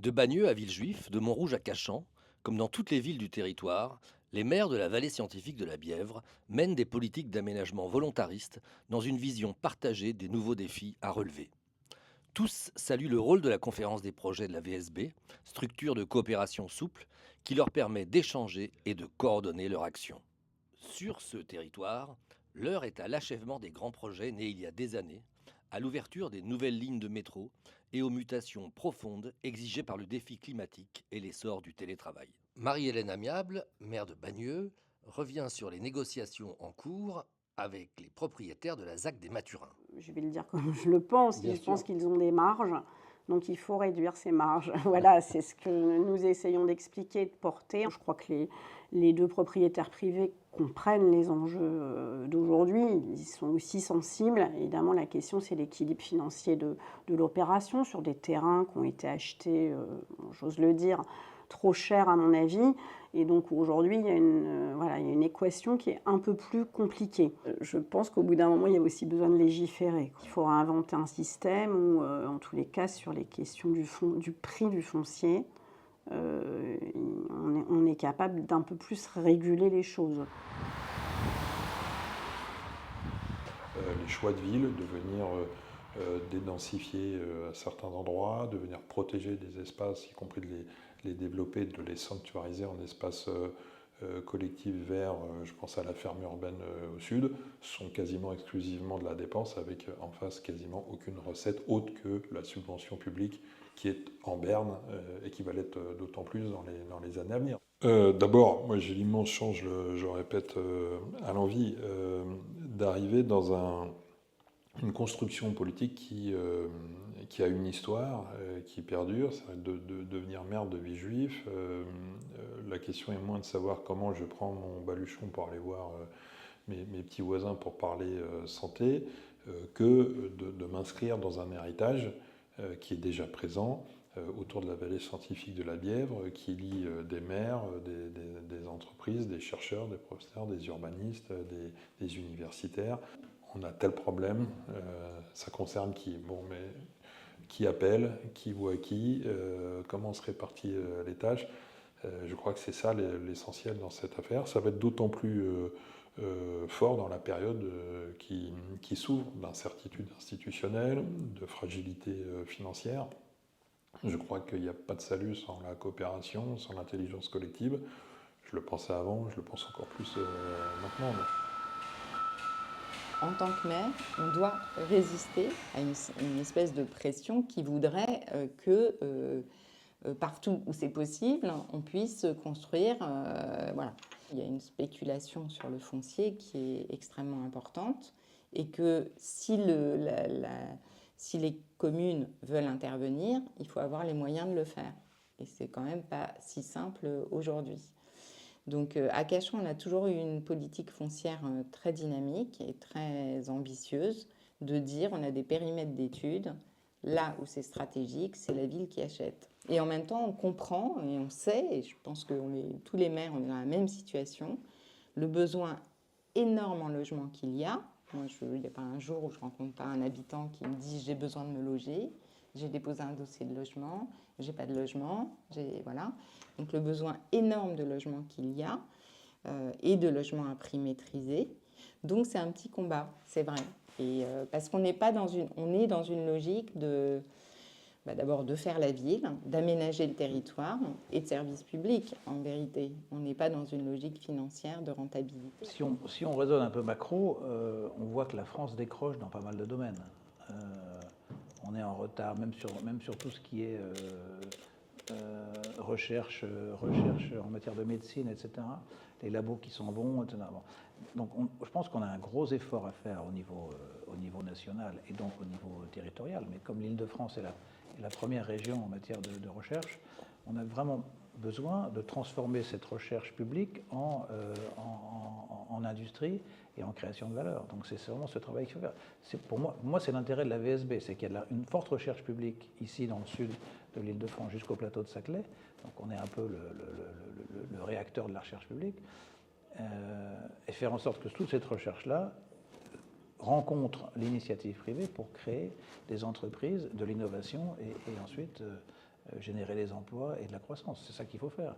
De Bagneux à Villejuif, de Montrouge à Cachan, comme dans toutes les villes du territoire, les maires de la vallée scientifique de la Bièvre mènent des politiques d'aménagement volontaristes dans une vision partagée des nouveaux défis à relever. Tous saluent le rôle de la conférence des projets de la VSB, structure de coopération souple qui leur permet d'échanger et de coordonner leur action. Sur ce territoire, l'heure est à l'achèvement des grands projets nés il y a des années, à l'ouverture des nouvelles lignes de métro et aux mutations profondes exigées par le défi climatique et l'essor du télétravail. Marie-Hélène Amiable, maire de Bagneux, revient sur les négociations en cours avec les propriétaires de la ZAC des Mathurins. Je vais le dire comme je le pense, Bien je sûr. pense qu'ils ont des marges, donc il faut réduire ces marges. Voilà, c'est ce que nous essayons d'expliquer, de porter. Je crois que les deux propriétaires privés comprennent les enjeux d'aujourd'hui, ils sont aussi sensibles. Évidemment, la question, c'est l'équilibre financier de l'opération sur des terrains qui ont été achetés, j'ose le dire, trop cher à mon avis. Et donc aujourd'hui, il y a une équation qui est un peu plus compliquée. Je pense qu'au bout d'un moment, il y a aussi besoin de légiférer. Il faudra inventer un système où, en tous les cas, sur les questions du prix du foncier, on est capable d'un peu plus réguler les choses. Les choix de ville, de venir dédensifier à certains endroits, de venir protéger des espaces, y compris de les développer, de les sanctuariser en espaces collectifs verts, je pense à la ferme urbaine au sud, sont quasiment exclusivement de la dépense avec en face quasiment aucune recette autre que la subvention publique qui est en berne et qui va l'être d'autant plus dans les années à venir. D'abord, moi j'ai l'immense chance, je répète à l'envi, d'arriver dans une construction politique qui a une histoire, qui perdure. C'est de devenir maire de Villejuif. La question est moins de savoir comment je prends mon baluchon pour aller voir mes petits voisins pour parler santé, que de m'inscrire dans un héritage qui est déjà présent autour de la vallée scientifique de la Bièvre, qui lie des maires, des entreprises, des chercheurs, des professeurs, des urbanistes, des universitaires. On a tel problème, ça concerne qui? Bon, mais qui appelle, qui voit qui, comment se répartit les tâches? Je crois que c'est ça l'essentiel dans cette affaire. Ça va être d'autant plus fort dans la période qui s'ouvre d'incertitude institutionnelle, de fragilité financière. Je crois qu'il n'y a pas de salut sans la coopération, sans l'intelligence collective. Je le pensais avant, je le pense encore plus maintenant. En tant que maire, on doit résister à une espèce de pression qui voudrait que partout où c'est possible, on puisse construire. Voilà. Il y a une spéculation sur le foncier qui est extrêmement importante et que si les communes veulent intervenir, il faut avoir les moyens de le faire. Et c'est quand même pas si simple aujourd'hui. Donc à Cachan, on a toujours eu une politique foncière très dynamique et très ambitieuse de dire on a des périmètres d'études, là où c'est stratégique, c'est la ville qui achète. Et en même temps, on comprend et on sait, et je pense que tous les maires, on est dans la même situation, le besoin énorme en logement qu'il y a. Moi, il n'y a pas un jour où je ne rencontre pas un habitant qui me dit j'ai besoin de me loger, j'ai déposé un dossier de logement, j'ai pas de logement, voilà. Donc le besoin énorme de logement qu'il y a et de logement à prix maîtrisé. Donc c'est un petit combat, c'est vrai. Et parce qu'on n'est pas on est dans une logique d'abord de faire la ville, d'aménager le territoire et de service public, en vérité. On n'est pas dans une logique financière de rentabilité. Si on raisonne un peu macro, on voit que la France décroche dans pas mal de domaines. On est en retard, même sur tout ce qui est recherche en matière de médecine, etc. Les labos qui sont bons, etc. Bon. Donc je pense qu'on a un gros effort à faire au niveau national et donc au niveau territorial. Mais comme l'Île-de-France est la première région en matière de recherche, on a vraiment besoin de transformer cette recherche publique en industrie et en création de valeur. Donc c'est vraiment ce travail qu'il faut faire. Pour moi, c'est l'intérêt de la VSB, c'est qu'il y a une forte recherche publique ici dans le sud de l'Île-de-France jusqu'au plateau de Saclay. Donc on est un peu le réacteur de la recherche publique. Et faire en sorte que toute cette recherche-là rencontre l'initiative privée pour créer des entreprises, de l'innovation et ensuite générer des emplois et de la croissance. C'est ça qu'il faut faire.